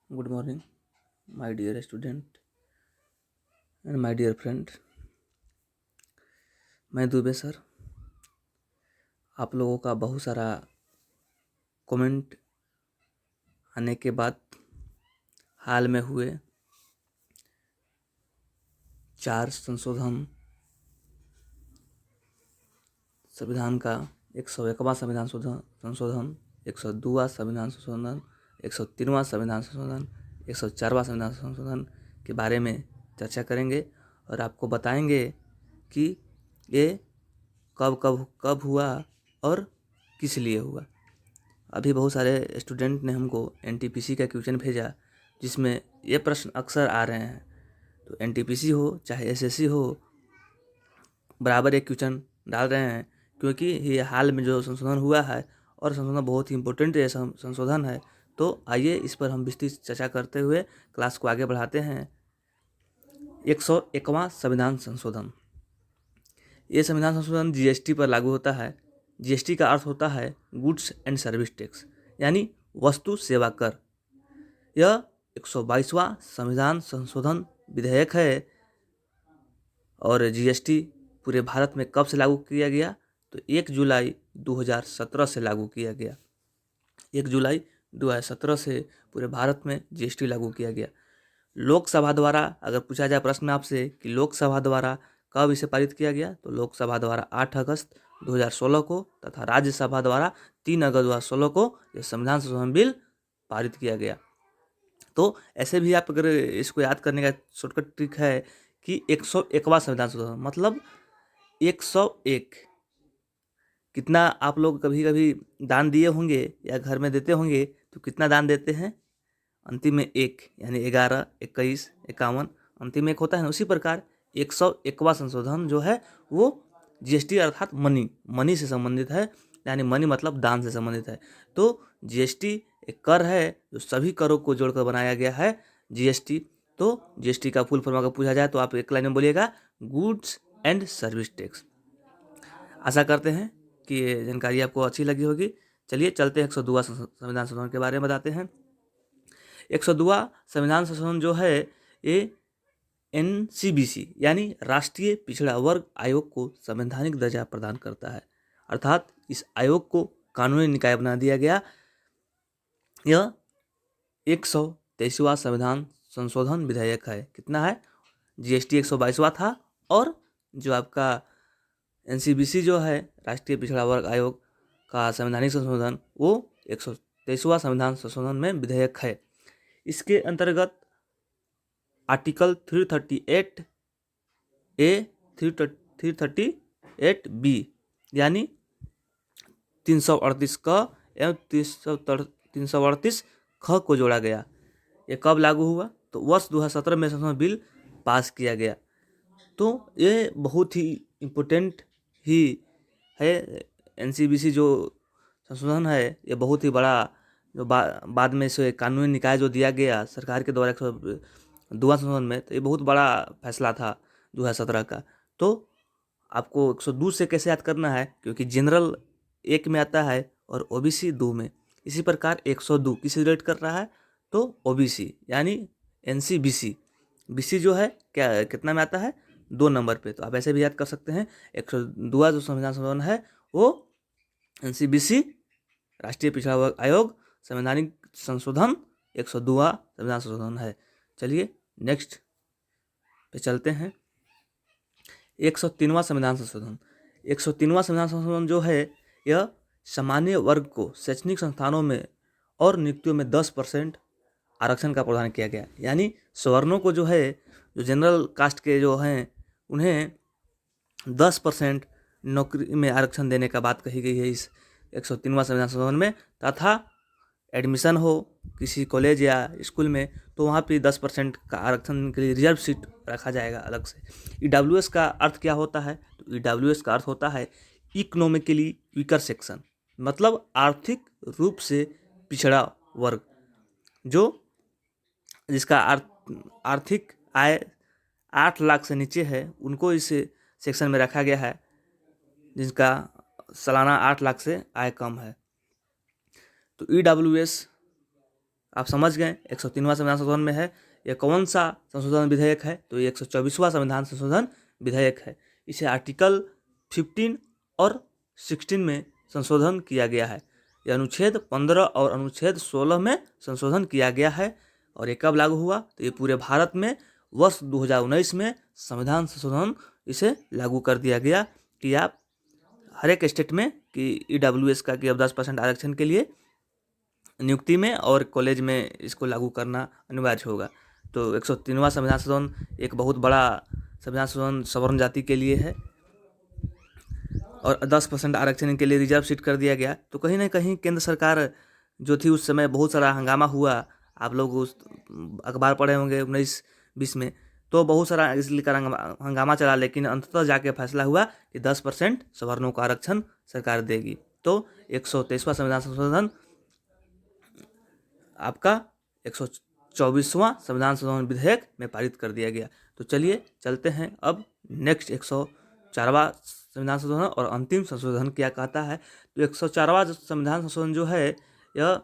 Good morning, my dear student and my dear friend. मैं Dubey sir आप लोगों का बहुत सारा कमेंट आने के बाद हाल में हुए 4 संशोधन संविधान का 101वां संविधान संशोधन 102वां संविधान संशोधन 103वां संविधान संशोधन 104वां संविधान संशोधन के बारे में चर्चा करेंगे और आपको बताएंगे कि ये कब कब कब हुआ और किस लिए हुआ। अभी बहुत सारे स्टूडेंट ने हमको एनटीपीसी का क्वेश्चन भेजा जिसमें ये प्रश्न अक्सर आ रहे हैं। तो एनटीपीसी हो चाहे एसएससी हो बराबर एक क्वेश्चन डाल रहे हैं, क्योंकि ये हाल में जो संशोधन हुआ है और संशोधन बहुत ही इम्पोर्टेंट संशोधन है। तो आइए इस पर हम विस्तृत चर्चा करते हुए क्लास को आगे बढ़ाते हैं। 101वां संविधान संशोधन। ये संविधान संशोधन जीएसटी पर लागू होता है। जीएसटी का अर्थ होता है गुड्स एंड सर्विस टैक्स, यानी वस्तु सेवा कर। यह 122वां संविधान संशोधन विधेयक है और जीएसटी पूरे भारत में कब से लागू किया गया? तो 1 जुलाई 2017 से लागू किया गया। 1 जुलाई 2017 से पूरे भारत में जीएसटी लागू किया गया। लोकसभा द्वारा अगर पूछा जाए प्रश्न आपसे कि लोकसभा द्वारा कब इसे पारित किया गया, तो लोकसभा द्वारा 8 अगस्त 2016 को तथा राज्यसभा द्वारा 3 अगस्त 2016 को यह संविधान संशोधन बिल पारित किया गया। तो ऐसे भी आप अगर इसको याद करने का शॉर्टकट ट्रिक है कि 101वां संविधान संशोधन मतलब 101। कितना आप लोग कभी कभी दान दिए होंगे या घर में देते होंगे, तो कितना दान देते हैं? अंतिम में 1, यानी 11, 21, 51 अंतिम में 1 होता है ना। उसी प्रकार 101वां संशोधन जो है वो जीएसटी अर्थात मनी से संबंधित है, यानी मनी मतलब दान से संबंधित है। तो जीएसटी एक कर है जो सभी करों को जोड़कर बनाया गया है जीएसटी। तो जीएसटी का फुल फॉर्म अगर पूछा जाए तो आप एक लाइन में बोलिएगा गुड्स एंड सर्विस टैक्स। आशा करते हैं कि ये जानकारी आपको अच्छी लगी होगी। चलिए चलते हैं 102वां संविधान संशोधन के बारे में बताते हैं। 102वां संविधान संशोधन जो है ये एनसीबीसी यानी राष्ट्रीय पिछड़ा वर्ग आयोग को संवैधानिक दर्जा प्रदान करता है, अर्थात इस आयोग को कानूनी निकाय बना दिया गया। यह 123वां संविधान संशोधन विधेयक है। कितना है? जीएसटी 122वां था और जो आपका एनसीबीसी जो है राष्ट्रीय पिछड़ा वर्ग आयोग का संवैधानिक संशोधन वो 123वां संविधान संशोधन में विधेयक है। इसके अंतर्गत आर्टिकल 338 ए 338 बी यानी 338 क एवं 338 ख को जोड़ा गया। ये कब लागू हुआ? तो वर्ष 2017 में संशोधन बिल पास किया गया। तो ये बहुत ही इम्पोर्टेंट ही है। एनसीबीसी जो संशोधन है ये बहुत ही बड़ा जो बाद में से कानूनी निकाय जो दिया गया सरकार के द्वारा 102वां संशोधन में, तो ये बहुत बड़ा फैसला था 2017 का। तो आपको 102 से कैसे याद करना है, क्योंकि जनरल 1 में आता है और ओबीसी 2 में। इसी प्रकार 102 किस रिलेट कर रहा है? तो ओबीसी यानी एनसीबीसी। बीसी जो है क्या कितना में आता है? 2 नंबर पे। तो आप ऐसे भी याद कर सकते हैं। 102वां जो संविधान संशोधन है वो एनसीबीसी राष्ट्रीय पिछड़ा वर्ग आयोग संवैधानिक संशोधन 102वां संविधान संशोधन है। चलिए नेक्स्ट पे चलते हैं। 103वां संविधान संशोधन। 103वां संविधान संशोधन जो है यह सामान्य वर्ग को शैक्षणिक संस्थानों में और नियुक्तियों में 10% आरक्षण का प्रावधान किया गया। यानी सवर्णों को जो है, जो जनरल कास्ट के जो हैं, उन्हें 10% नौकरी में आरक्षण देने का बात कही गई है इस 103वां संविधान संशोधन में। तथा एडमिशन हो किसी कॉलेज या स्कूल में तो वहाँ पे 10% का आरक्षण के लिए रिजर्व सीट रखा जाएगा अलग से। ईडब्ल्यूएस का अर्थ क्या होता है? तो ईडब्ल्यूएस का अर्थ होता है इकोनॉमिकली वीकर सेक्शन, मतलब आर्थिक रूप से पिछड़ा वर्ग, जो जिसका आर्थिक आय 8 लाख से नीचे है, उनको इस सेक्शन में रखा गया है, जिनका सालाना 8 लाख से आय कम है। तो ईडब्ल्यूएस आप समझ गए 103वां संविधान संशोधन में है। यह कौन सा संशोधन विधेयक है? तो ये 124वां संविधान संशोधन विधेयक है। इसे आर्टिकल 15 और 16 में संशोधन किया गया है। यह अनुच्छेद 15 और अनुच्छेद 16 में संशोधन किया गया है। और ये कब लागू हुआ? तो ये पूरे भारत में वर्ष 2019 में संविधान संशोधन इसे लागू कर दिया गया कि आप हर एक स्टेट में कि EWS का कि अब 10% आरक्षण के लिए नियुक्ति में और कॉलेज में इसको लागू करना अनिवार्य होगा। तो 103वां संविधान संशोधन एक बहुत बड़ा संविधान संशोधन सवर्ण जाति के लिए है और 10% आरक्षण के लिए रिजर्व सीट कर दिया गया। तो कहीं ना कहीं केंद्र सरकार जो थी उस समय बहुत सारा हंगामा हुआ। आप लोग उस अखबार पढ़े होंगे 19-20 में, तो बहुत सारा इसलिए का हंगामा चला, लेकिन अंततः जाके फैसला हुआ कि 10% सवर्णों का आरक्षण सरकार देगी। तो 123वां संविधान संशोधन आपका 124वां संविधान संशोधन विधेयक में पारित कर दिया गया। तो चलिए चलते हैं अब नेक्स्ट 104वां संविधान संशोधन और अंतिम संशोधन क्या कहता है। तो 104वां संविधान संशोधन जो है यह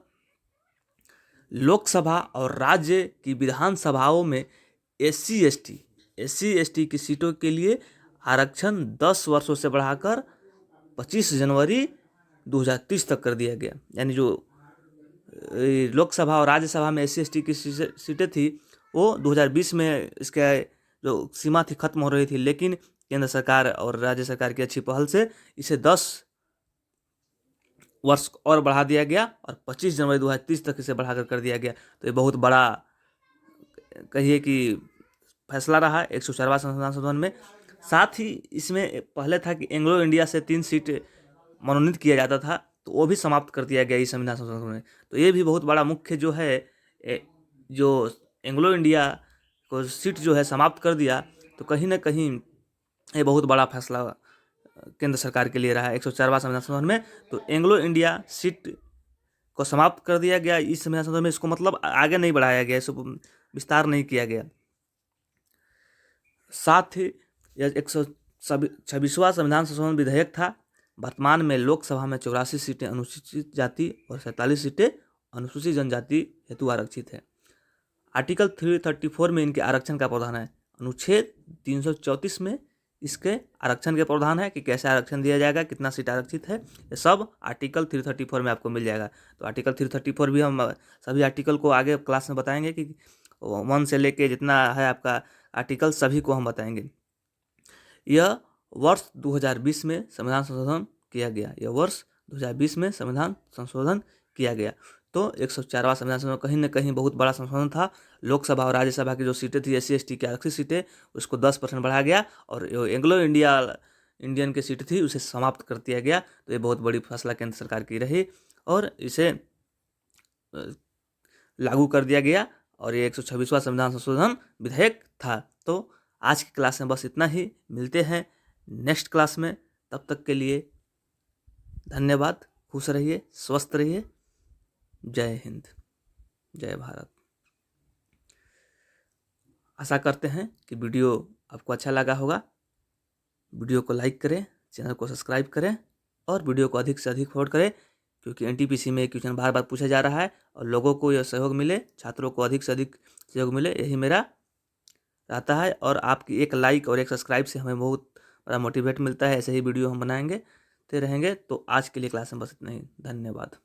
लोकसभा और राज्य की विधानसभाओं में SC/ST की सीटों के लिए आरक्षण 10 वर्षों से बढ़ाकर 25 जनवरी 2030 तक कर दिया गया। यानी जो लोकसभा और राज्यसभा में SC/ST की सीटें थी वो 2020 में इसके जो सीमा थी खत्म हो रही थी, लेकिन केंद्र सरकार और राज्य सरकार की अच्छी पहल से इसे 10 वर्ष और बढ़ा दिया गया और 25 जनवरी 2030 तक इसे बढ़ाकर कर दिया गया। तो ये बहुत बड़ा कहिए कि फैसला रहा 104वां संविधान संशोधन में। साथ ही इसमें पहले था कि एंग्लो इंडिया से 3 सीट मनोनीत किया जाता था, तो वो भी समाप्त कर दिया गया इस संविधान संशोधन में। तो ये भी बहुत बड़ा मुख्य जो है जो एंग्लो इंडिया को सीट जो है समाप्त कर दिया, तो कहीं ना कहीं ये बहुत बड़ा फैसला केंद्र सरकार के लिए रहा 104वां संविधान संशोधन में। तो एंग्लो इंडिया सीट को समाप्त कर दिया गया इस संविधान संशोधन में। इसको मतलब आगे नहीं बढ़ाया गया, इसको विस्तार नहीं किया गया। साथ ही यह 126वां संविधान संशोधन विधेयक था। वर्तमान में लोकसभा में 84 सीटें अनुसूचित जाति और 47 सीटें अनुसूचित जनजाति हेतु आरक्षित है। आर्टिकल 334 में इनके आरक्षण का प्रावधान है। अनुच्छेद 334 में इसके आरक्षण के प्रावधान है कि कैसे आरक्षण दिया जाएगा, कितना सीट आरक्षित है, ये सब आर्टिकल 334 में आपको मिल जाएगा। तो आर्टिकल 334 भी हम सभी आर्टिकल को आगे क्लास में बताएंगे कि 1 से लेके जितना है आपका आर्टिकल सभी को हम बताएंगे। यह वर्ष 2020 में संविधान संशोधन किया गया। यह वर्ष 2020 में संविधान संशोधन किया गया। तो 104वां संविधान संशोधन कहीं ना कहीं बहुत बड़ा संशोधन था। लोकसभा और राज्यसभा की जो सीटें थी SC/ST की आरक्षित सीटें, उसको 10% बढ़ाया गया और जो एंग्लो इंडियन की सीट थी उसे समाप्त कर दिया गया। तो ये बहुत बड़ी फैसला केंद्र सरकार की रही और इसे लागू कर दिया गया और ये 126वां संविधान संशोधन विधेयक था। तो आज की क्लास में बस इतना ही। मिलते हैं नेक्स्ट क्लास में, तब तक के लिए धन्यवाद। खुश रहिए, स्वस्थ रहिए। जय हिंद, जय भारत। आशा करते हैं कि वीडियो आपको अच्छा लगा होगा। वीडियो को लाइक करें, चैनल को सब्सक्राइब करें और वीडियो को अधिक से अधिक फॉरवर्ड करें, क्योंकि NTPC में क्वेश्चन बार बार पूछा जा रहा है और लोगों को यह सहयोग मिले, छात्रों को अधिक से अधिक सहयोग मिले, यही मेरा रहता है। और आपकी एक लाइक और एक सब्सक्राइब से हमें बहुत बड़ा मोटिवेट मिलता है। ऐसे ही वीडियो हम बनाएंगे ते रहेंगे। तो आज के लिए क्लास में बस इतना ही। धन्यवाद।